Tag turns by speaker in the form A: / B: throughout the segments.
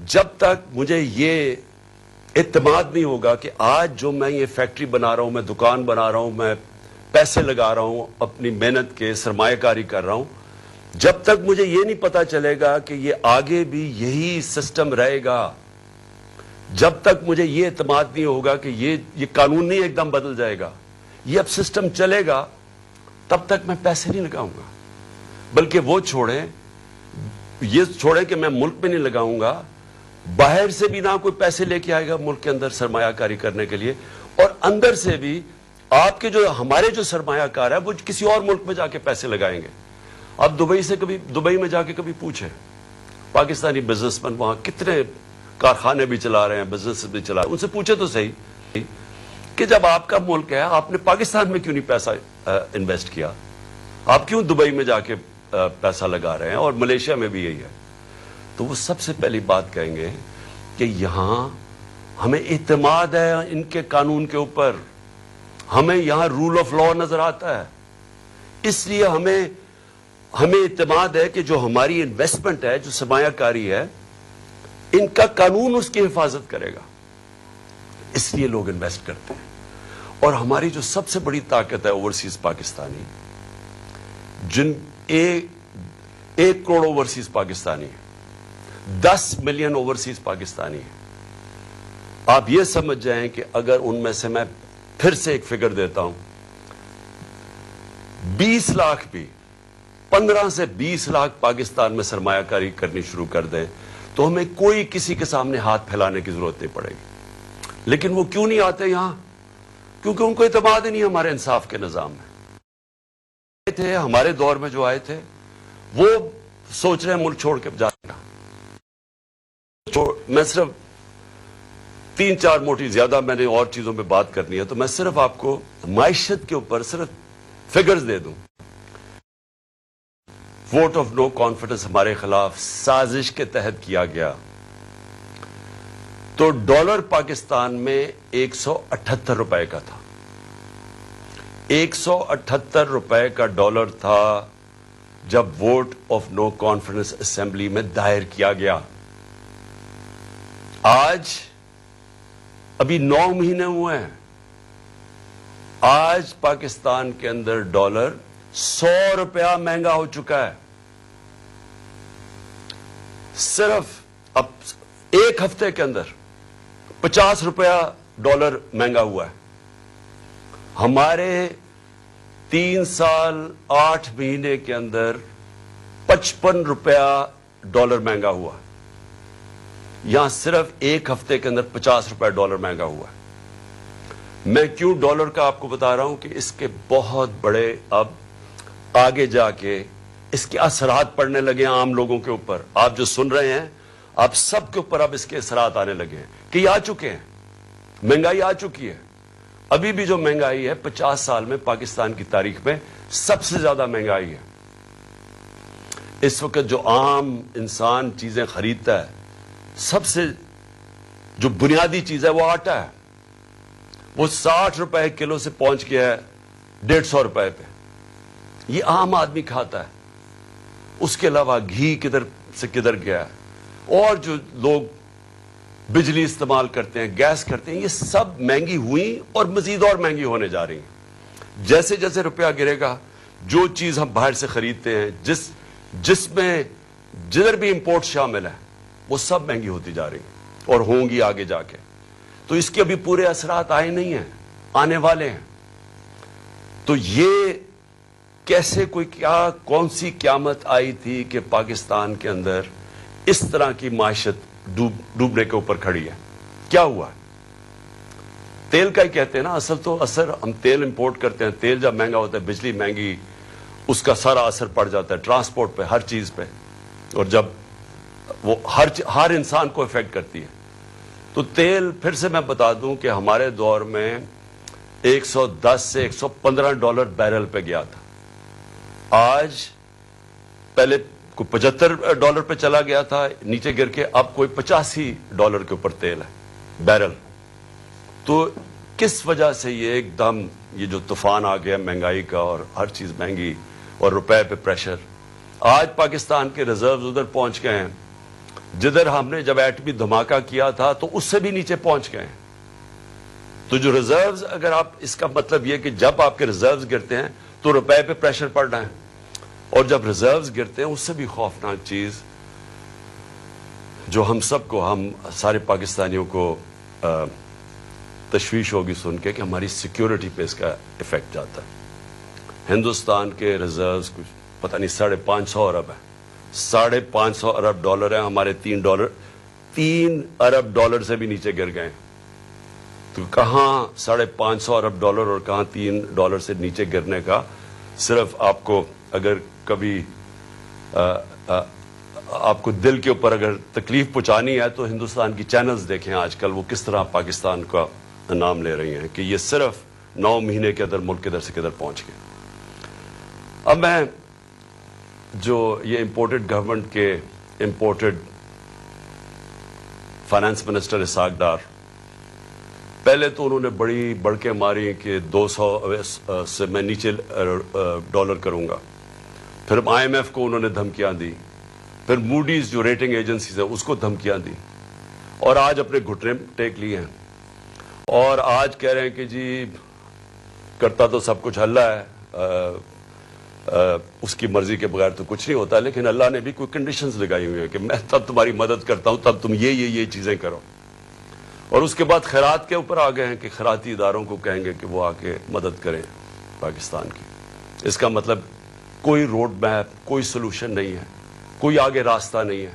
A: جب تک مجھے یہ اعتماد نہیں ہوگا کہ آج جو میں یہ فیکٹری بنا رہا ہوں، میں دکان بنا رہا ہوں، میں پیسے لگا رہا ہوں، اپنی محنت کے سرمایہ کاری کر رہا ہوں، جب تک مجھے یہ نہیں پتا چلے گا کہ یہ آگے بھی یہی سسٹم رہے گا، جب تک مجھے یہ اعتماد نہیں ہوگا کہ یہ قانون نہیں ایک دم بدل جائے گا، یہ اب سسٹم چلے گا، تب تک میں پیسے نہیں لگاؤں گا. بلکہ وہ یہ چھوڑیں کہ میں ملک میں نہیں لگاؤں گا، باہر سے بھی نہ کوئی پیسے لے کے آئے گا ملک کے اندر سرمایہ کاری کرنے کے لیے، اور اندر سے بھی آپ کے ہمارے جو سرمایہ کار ہے وہ کسی اور ملک میں جا کے پیسے لگائیں گے. آپ دبئی میں جا کے کبھی پوچھیں، پاکستانی بزنس مین وہاں کتنے کارخانے بھی چلا رہے ہیں، بزنس بھی چلا رہے ہیں، ان سے پوچھے تو صحیح کہ جب آپ کا ملک ہے آپ نے پاکستان میں کیوں نہیں پیسہ انویسٹ کیا، آپ کیوں دبئی میں جا کے پیسہ لگا رہے ہیں، اور ملیشیا میں بھی یہی ہے. تو وہ سب سے پہلی بات کہیں گے کہ یہاں ہمیں اعتماد ہے ان کے قانون کے اوپر، ہمیں یہاں رول آف لا نظر آتا ہے، اس لیے ہمیں اعتماد ہے کہ جو ہماری انویسٹمنٹ ہے، جو سرمایہ کاری ہے، ان کا قانون اس کی حفاظت کرے گا، اس لیے لوگ انویسٹ کرتے ہیں. اور ہماری جو سب سے بڑی طاقت ہے اوورسیز پاکستانی، جن 1 کروڑ اوورسیز پاکستانی ہے، 10 ملین اوورسیز پاکستانی ہے. آپ یہ سمجھ جائیں کہ اگر ان میں سے میں پھر سے ایک فگر دیتا ہوں، 20 لاکھ بھی 15 سے 20 لاکھ پاکستان میں سرمایہ کاری کرنی شروع کر دیں تو ہمیں کوئی کسی کے سامنے ہاتھ پھیلانے کی ضرورت نہیں پڑے گی. لیکن وہ کیوں نہیں آتے یہاں؟ کیونکہ ان کو اعتماد ہی نہیں ہمارے انصاف کے نظام میں. تھے ہمارے دور میں جو آئے تھے وہ سوچ رہے ہیں ملک چھوڑ کے جانے کا. میں صرف 3-4 موٹی، زیادہ میں نے اور چیزوں پہ بات کرنی ہے، تو میں صرف آپ کو معیشت کے اوپر صرف فگرز دے دوں. ووٹ آف نو کانفیڈنس ہمارے خلاف سازش کے تحت کیا گیا تو ڈالر پاکستان میں 178 روپے کا تھا. 178 روپے کا ڈالر تھا جب vote of no confidence assembly میں دائر کیا گیا. آج ابھی 9 مہینے ہوئے ہیں، آج پاکستان کے اندر ڈالر 100 روپیہ مہنگا ہو چکا ہے. صرف اب 1 ہفتے کے اندر 50 روپیہ ڈالر مہنگا ہوا ہے. ہمارے 3 سال 8 مہینے کے اندر 55 روپیہ ڈالر مہنگا ہوا. یہاں صرف 1 ہفتے کے اندر 50 روپے ڈالر مہنگا ہوا ہے. میں کیوں ڈالر کا آپ کو بتا رہا ہوں کہ اس کے بہت بڑے اب آگے جا کے اس کے اثرات پڑنے لگے ہیں عام لوگوں کے اوپر. آپ جو سن رہے ہیں آپ سب کے اوپر اب اس کے اثرات آنے لگے ہیں کہ یہ آ چکے ہیں. مہنگائی آ چکی ہے. ابھی بھی جو مہنگائی ہے 50 سال میں پاکستان کی تاریخ میں سب سے زیادہ مہنگائی ہے. اس وقت جو عام انسان چیزیں خریدتا ہے، سب سے جو بنیادی چیز ہے وہ آٹا ہے. وہ 60 روپے کلو سے پہنچ گیا ہے 150 روپے پہ. یہ عام آدمی کھاتا ہے. اس کے علاوہ گھی کدھر سے کدھر گیا ہے. اور جو لوگ بجلی استعمال کرتے ہیں، گیس کرتے ہیں، یہ سب مہنگی ہوئی اور مزید اور مہنگی ہونے جا رہی ہیں. جیسے جیسے روپیہ گرے گا، جو چیز ہم باہر سے خریدتے ہیں، جس میں جدھر بھی امپورٹ شامل ہے، وہ سب مہنگی ہوتی جا رہی ہیں اور ہوں گی آگے جا کے. تو اس کے ابھی پورے اثرات آئے نہیں ہیں، آنے والے ہیں. تو یہ کیسے کون سی قیامت آئی تھی کہ پاکستان کے اندر اس طرح کی معیشت ڈوبنے کے اوپر کھڑی ہے؟ کیا ہوا ہے؟ تیل کا ہی کہتے ہیں نا. اثر ہم تیل امپورٹ کرتے ہیں. تیل جب مہنگا ہوتا ہے، بجلی مہنگی، اس کا سارا اثر پڑ جاتا ہے ٹرانسپورٹ پہ، ہر چیز پہ. اور جب وہ ہر انسان کو افیکٹ کرتی ہے. تو تیل پھر سے میں بتا دوں کہ ہمارے دور میں 110 سے 115 ڈالر بیرل پہ گیا تھا. آج پہلے کوئی 75 ڈالر پہ چلا گیا تھا، نیچے گر کے اب کوئی 85 ڈالر کے اوپر تیل ہے بیرل. تو کس وجہ سے یہ ایک دم یہ جو طوفان آ گیا مہنگائی کا، اور ہر چیز مہنگی اور روپے پہ پریشر. آج پاکستان کے ریزروز ادھر پہنچ گئے ہیں جدھر ہم نے جب ایٹمی دھماکہ کیا تھا تو اس سے بھی نیچے پہنچ گئے. تو جو ریزروز، اگر آپ اس کا مطلب یہ کہ جب آپ کے ریزروز گرتے ہیں تو روپے پہ پریشر پڑنا ہے، اور جب ریزروز گرتے ہیں اس سے بھی خوفناک چیز جو ہم سب کو، ہم سارے پاکستانیوں کو تشویش ہوگی سن کے کہ ہماری سیکیورٹی پہ اس کا افیکٹ جاتا ہے. ہندوستان کے ریزروز کچھ پتہ نہیں 550 ارب ہے، 550 ارب ڈالر ہیں. ہمارے $3 ارب سے بھی نیچے گر گئے. تو کہاں 550 ارب ڈالر اور کہاں $3 سے نیچے گرنے کا. صرف آپ کو اگر کبھی آپ کو دل کے اوپر اگر تکلیف پہنچانی ہے تو ہندوستان کی چینلز دیکھیں آج کل وہ کس طرح پاکستان کا نام لے رہی ہیں کہ یہ صرف 9 مہینے کے اندر ملک کدھر سے کدھر پہنچ گئے. اب میں جو یہ امپورٹڈ گورنمنٹ کے imported finance minister Ishaq Dar, پہلے تو انہوں نے بڑی بڑکیں ماری کہ 200 سے میں نیچے ڈالر کروں گا. پھر IMF کو انہوں نے دھمکیاں دی، پھر موڈیز جو ریٹنگ ایجنسیز ہے اس کو دھمکیاں دی، اور آج اپنے گھٹنے ٹیک لیے ہیں اور آج کہہ رہے ہیں کہ جی کرتا تو سب کچھ اللہ ہے، اس کی مرضی کے بغیر تو کچھ نہیں ہوتا، لیکن اللہ نے بھی کوئی کنڈیشنز لگائی ہوئی ہیں کہ میں تب تمہاری مدد کرتا ہوں تب تم یہ چیزیں کرو. اور اس کے بعد خیرات کے اوپر آ گئے ہیں کہ خیراتی اداروں کو کہیں گے کہ وہ آ کے مدد کریں پاکستان کی. اس کا مطلب کوئی روڈ میپ، کوئی سلوشن نہیں ہے، کوئی آگے راستہ نہیں ہے.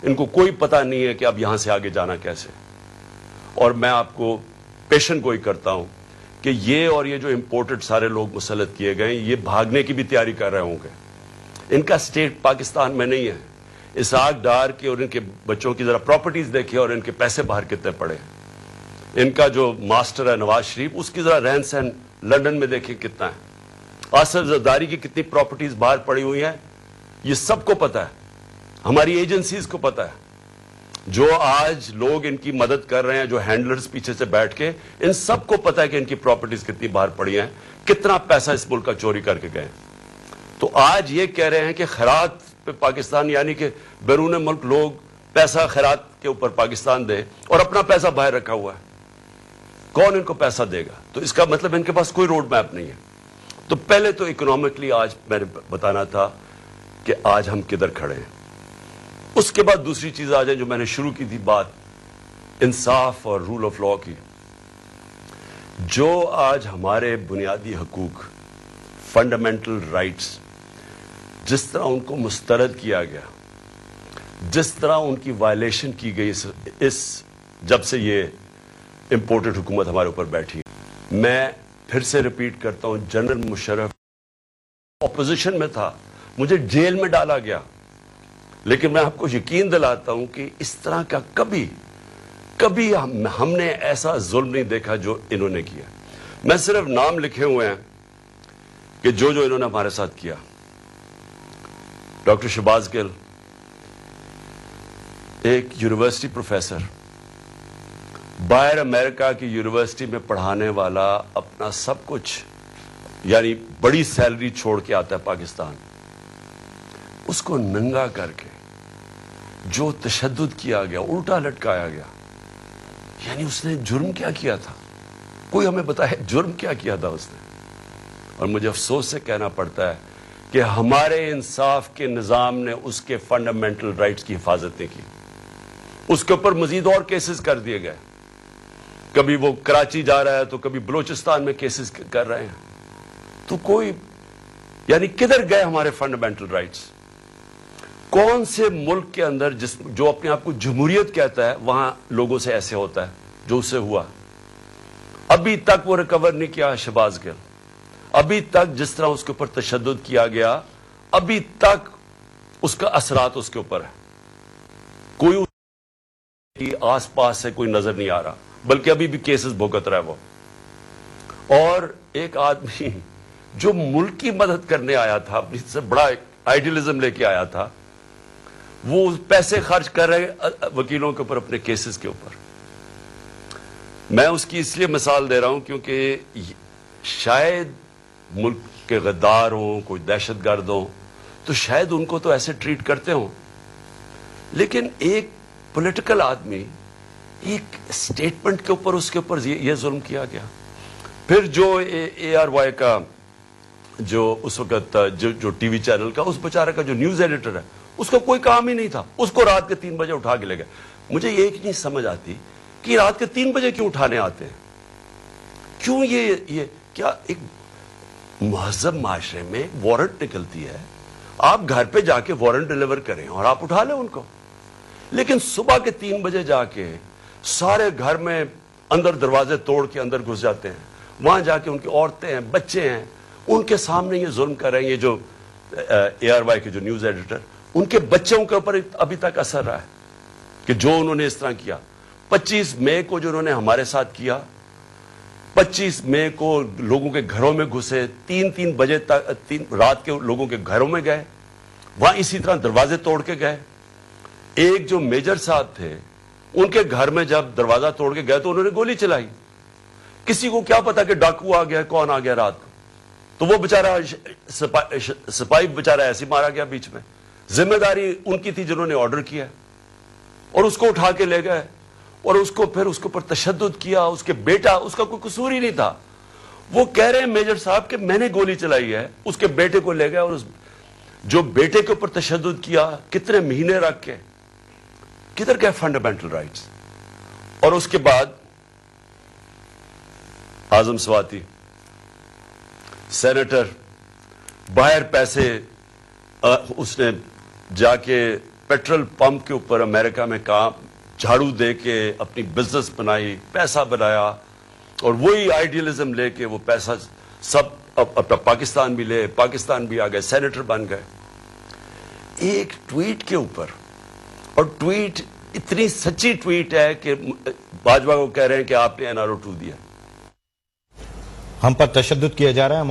A: ان کو کوئی پتہ نہیں ہے کہ اب یہاں سے آگے جانا کیسے. اور میں آپ کو پیشن گوئی کرتا ہوں کہ یہ اور یہ جو امپورٹڈ سارے لوگ مسلط کیے گئے یہ بھاگنے کی بھی تیاری کر رہے ہوں گے. ان کا سٹیٹ پاکستان میں نہیں ہے. اسحاق ڈار کے اور ان کے بچوں کی ذرا پراپرٹیز دیکھیں اور ان کے پیسے باہر کتنے پڑے. ان کا جو ماسٹر ہے نواز شریف، اس کی ذرا رہن سہن لندن میں دیکھیں کتنا ہے. آصف زرداری کی کتنی پراپرٹیز باہر پڑی ہوئی ہیں، یہ سب کو پتا ہے، ہماری ایجنسیز کو پتا ہے. جو آج لوگ ان کی مدد کر رہے ہیں، جو ہینڈلرز پیچھے سے بیٹھ کے، ان سب کو پتا ہے کہ ان کی پراپرٹیز کتنی باہر پڑی ہیں، کتنا پیسہ اس ملک کا چوری کر کے گئے. تو آج یہ کہہ رہے ہیں کہ خیرات پہ پاکستان، یعنی کہ بیرون ملک لوگ پیسہ خیرات کے اوپر پاکستان دے اور اپنا پیسہ باہر رکھا ہوا ہے. کون ان کو پیسہ دے گا؟ تو اس کا مطلب ان کے پاس کوئی روڈ میپ نہیں ہے. تو پہلے تو اکنامکلی آج میں نے بتانا تھا کہ آج ہم کدھر کھڑے ہیں. اس کے بعد دوسری چیز آ جائے جو میں نے شروع کی تھی بات، انصاف اور رول آف لا کی. جو آج ہمارے بنیادی حقوق، فنڈامنٹل رائٹس، جس طرح ان کو مسترد کیا گیا، جس طرح ان کی وائلیشن کی گئی اس جب سے یہ امپورٹڈ حکومت ہمارے اوپر بیٹھی ہے. میں پھر سے ریپیٹ کرتا ہوں، جنرل مشرف اپوزیشن میں تھا، مجھے جیل میں ڈالا گیا، لیکن میں آپ کو یقین دلاتا ہوں کہ اس طرح کا کبھی ہم نے ایسا ظلم نہیں دیکھا جو انہوں نے کیا. میں صرف نام لکھے ہوئے ہیں کہ جو انہوں نے ہمارے ساتھ کیا. ڈاکٹر شہباز گل، ایک یونیورسٹی پروفیسر، باہر امریکہ کی یونیورسٹی میں پڑھانے والا، اپنا سب کچھ یعنی بڑی سیلری چھوڑ کے آتا ہے پاکستان. اس کو ننگا کر کے جو تشدد کیا گیا، الٹا لٹکایا گیا، یعنی اس نے جرم کیا کیا تھا؟ کوئی ہمیں بتائے جرم کیا کیا تھا اس نے؟ اور مجھے افسوس سے کہنا پڑتا ہے کہ ہمارے انصاف کے نظام نے اس کے فنڈامنٹل رائٹس کی حفاظت نہیں کی. اس کے اوپر مزید اور کیسز کر دیے گئے. کبھی وہ کراچی جا رہا ہے تو کبھی بلوچستان میں کیسز کر رہے ہیں. تو کوئی یعنی کدھر گئے ہمارے فنڈامنٹل رائٹس؟ کون سے ملک کے اندر جو اپنے آپ کو جمہوریت کہتا ہے وہاں لوگوں سے ایسے ہوتا ہے جو اس سے ہوا؟ ابھی تک وہ ریکور نہیں کیا شہباز گل. ابھی تک جس طرح اس کے اوپر تشدد کیا گیا، ابھی تک اس کا اثرات اس کے اوپر ہے. کوئی آس پاس سے کوئی نظر نہیں آ رہا، بلکہ ابھی بھی کیسز بھگت رہا ہے وہ. اور ایک آدمی جو ملک کی مدد کرنے آیا تھا، اپنی سے بڑا آئیڈیلزم لے کے آیا تھا، وہ پیسے خرچ کر رہے وکیلوں کے اوپر، اپنے کیسز کے اوپر. میں اس کی اس لیے مثال دے رہا ہوں کیونکہ شاید ملک کے غدار ہوں، کوئی دہشت گرد ہوں، تو شاید ان کو تو ایسے ٹریٹ کرتے ہوں، لیکن ایک پولیٹیکل آدمی ایک سٹیٹمنٹ کے اوپر اس کے اوپر یہ ظلم کیا گیا. پھر جو اے آر وائی کا جو اس وقت جو ٹی وی چینل کا اس بیچارے کا جو نیوز ایڈیٹر ہے, اس کا کوئی کام ہی نہیں تھا, اس کو رات کے 3 بجے اٹھا کے لے گئے. مجھے یہ نہیں سمجھ آتی کہ رات کے 3 بجے کیوں اٹھانے آتے ہیں, کیوں یہ کیا ایک مہذب معاشرے میں وارنٹ نکلتی ہے, آپ گھر پہ جا کے وارنٹ ڈیلیور کریں اور آپ اٹھا لیں ان کو. لیکن صبح کے 3 بجے جا کے سارے گھر میں اندر دروازے توڑ کے اندر گھس جاتے ہیں, وہاں جا کے ان کی عورتیں ہیں, بچے ہیں, ان کے سامنے یہ ظلم کر رہے ہیں. یہ جو اے آر وائی کے جو نیوز ایڈیٹر, ان کے بچوں کے اوپر ابھی تک اثر رہا ہے کہ جو انہوں نے اس طرح کیا. 25 مئی کو جو انہوں نے ہمارے ساتھ کیا, 25 مئی کو لوگوں کے گھروں میں گھسے, 3 بجے تک رات کے لوگوں کے گھروں میں گئے, وہاں اسی طرح دروازے توڑ کے گئے. ایک جو میجر صاحب تھے, ان کے گھر میں جب دروازہ توڑ کے گئے تو انہوں نے گولی چلائی. کسی کو کیا پتا کہ ڈاکو آ گیا, کون آ گیا رات کو, تو وہ بیچارہ سپاہی بیچارہ ایسے مارا گیا بیچ میں. ذمہ داری ان کی تھی جنہوں نے آرڈر کیا, اور اس کو اٹھا کے لے گئے اور اس کو پھر اس کے اوپر تشدد کیا. اس کے بیٹا, اس کا کوئی قصور ہی نہیں تھا, وہ کہہ رہے ہیں میجر صاحب کہ میں نے گولی چلائی ہے. اس کے بیٹے کو لے گئے اور اس جو بیٹے کے اوپر تشدد کیا, کتنے مہینے رکھ کے, کدھر گئے فنڈامنٹل رائٹس. اور اس کے بعد اعظم سواتی سینیٹر, باہر پیسے اس نے جا کے پیٹرول پمپ کے اوپر امریکہ میں کام جھاڑو دے کے اپنی بزنس بنائی, پیسہ بنایا, اور وہی آئیڈیلزم لے کے وہ پیسہ سب اپنا پاکستان بھی لے, پاکستان بھی آ گئے, سینیٹر بن گئے. ایک ٹویٹ کے اوپر, اور ٹویٹ اتنی سچی ٹویٹ ہے کہ باجوہ کو کہہ رہے ہیں کہ آپ نے NRO 2 دیا.
B: ہم پر تشدد کیا جا رہا ہے.